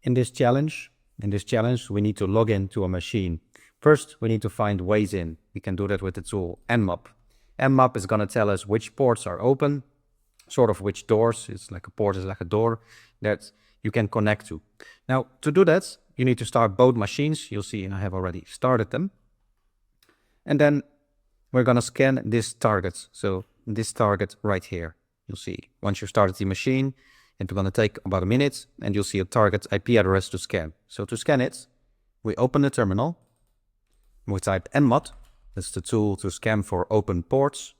in this challenge, we need to log into a machine. First, we need to find ways in. We can do that with the tool Nmap. Nmap is going to tell us which ports are open, sort of which doors. It's like a port is like a door that you can connect to. Now, to do that, you need to start both machines. You'll see I have already started them. And then we're going to scan this target. So this target right here, you'll see once you started the machine, it's going to take about a minute and you'll see a target IP address to scan. So to scan it, we open the terminal, we type nmod, that's the tool to scan for open ports,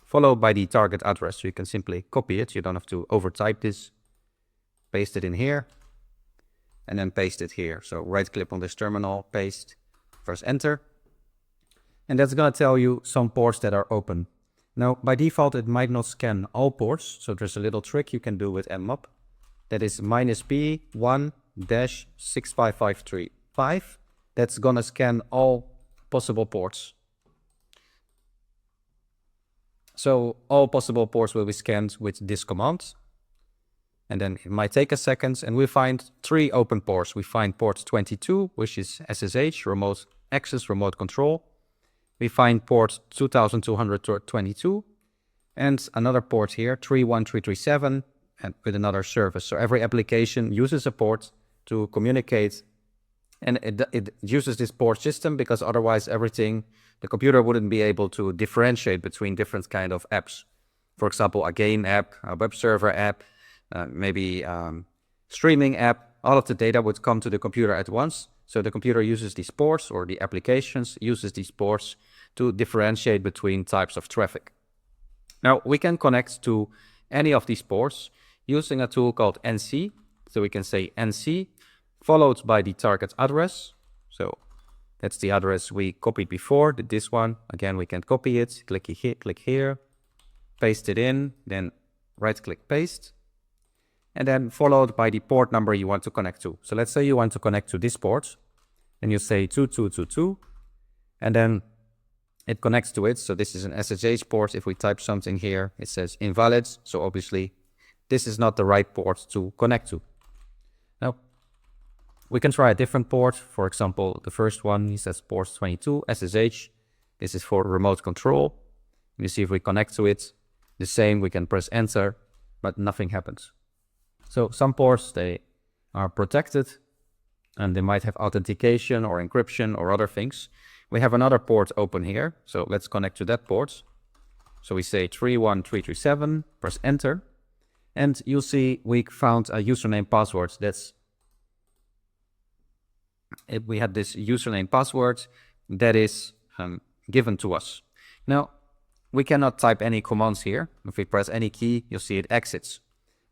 followed by the target address. So you can simply copy it. You don't have to overtype this, paste it in here, and then paste it here. So right click on this terminal, paste, press enter. And that's going to tell you some ports that are open. Now, by default, it might not scan all ports. So there's a little trick you can do with Nmap. That is -P1-65535. That's going to scan all possible ports. So all possible ports will be scanned with this command. And then it might take a second and we find 3 open ports. We find port 22, which is SSH, remote access, remote control. We find port 2222 and another port here, 31337, and with another service. So every application uses a port to communicate, and it uses this port system because otherwise the computer wouldn't be able to differentiate between different kind of apps. For example, a game app, a web server app, maybe streaming app. All of the data would come to the computer at once. So the computer uses these ports, or the applications uses these ports to differentiate between types of traffic. Now we can connect to any of these ports using a tool called NC. So we can say NC followed by the target address. So that's the address we copied before, this one. Again, we can copy it, click here, paste it in, then right click paste. And then followed by the port number you want to connect to. So let's say you want to connect to this port, and you say 2222, and then it connects to it. So this is an SSH port. If we type something here, it says invalid. So obviously this is not the right port to connect to. Now we can try a different port. For example, the first one, he says port 22, SSH. This is for remote control. You see if we connect to it, the same, we can press enter, but nothing happens. So some ports, they are protected and they might have authentication or encryption or other things. We have another port open here. So let's connect to that port. So we say 31337, press enter. And you'll see we found a username password. We had this username password that is given to us. Now, we cannot type any commands here. If we press any key, you'll see it exits.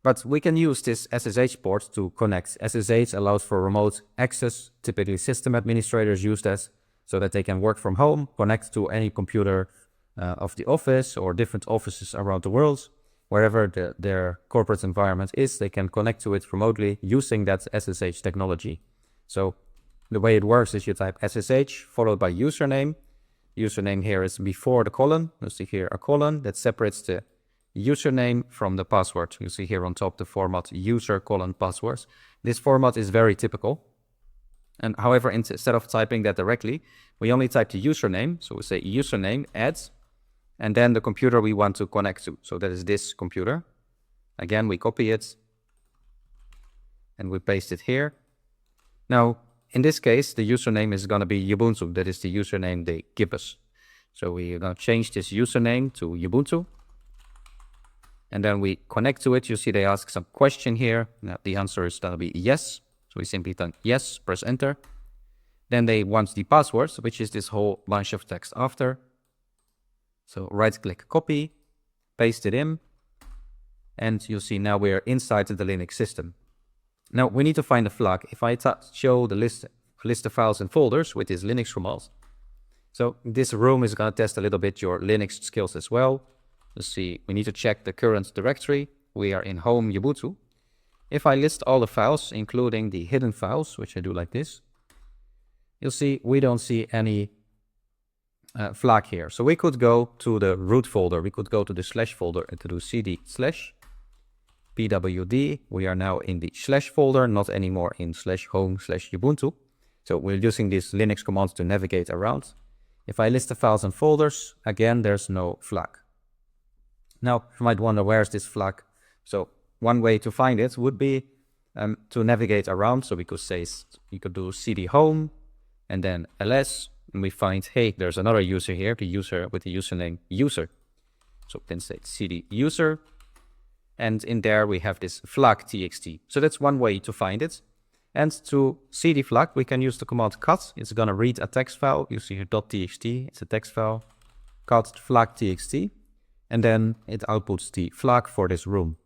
But we can use this SSH port to connect. SSH allows for remote access. Typically system administrators use that so that they can work from home, connect to any computer of the office or different offices around the world. Wherever their corporate environment is, they can connect to it remotely using that SSH technology. So the way it works is you type SSH followed by username. Username here is before the colon. You see here a colon that separates the username from the password. You see here on top the format user:passwords. This format is very typical. And however, instead of typing that directly, we only type the username. So we say username, add, and then the computer we want to connect to. So that is this computer. Again, we copy it and we paste it here. Now, in this case, the username is going to be Ubuntu. That is the username they give us. So we're going to change this username to Ubuntu. And then we connect to it. You see they ask some question here. Now, the answer is going to be yes. So we simply type yes, press enter. Then they want the password, which is this whole bunch of text after. So right click copy, paste it in. And you'll see now we're inside the Linux system. Now we need to find a flag. If I show the list of files and folders with this Linux command. So this room is going to test a little bit your Linux skills as well. Let's see, we need to check the current directory. We are in home Ubuntu. If I list all the files, including the hidden files, which I do like this, you'll see we don't see any flag here. So we could go to the root folder. We could go to the slash folder and to do cd/. pwd, we are now in the / folder, not anymore in /home/Ubuntu. So we're using these Linux commands to navigate around. If I list the files and folders, again, there's no flag. Now, you might wonder, where's this flag? So one way to find it would be to navigate around. So we could say, we could do cd home and then ls, and we find, hey, there's another user here, the user with the username user. So then say cd user, and in there we have this flag.txt. So that's one way to find it. And to see the flag, we can use the command cut. It's going to read a text file. You see here .txt, it's a text file. Cut flag.txt, and then it outputs the flag for this room.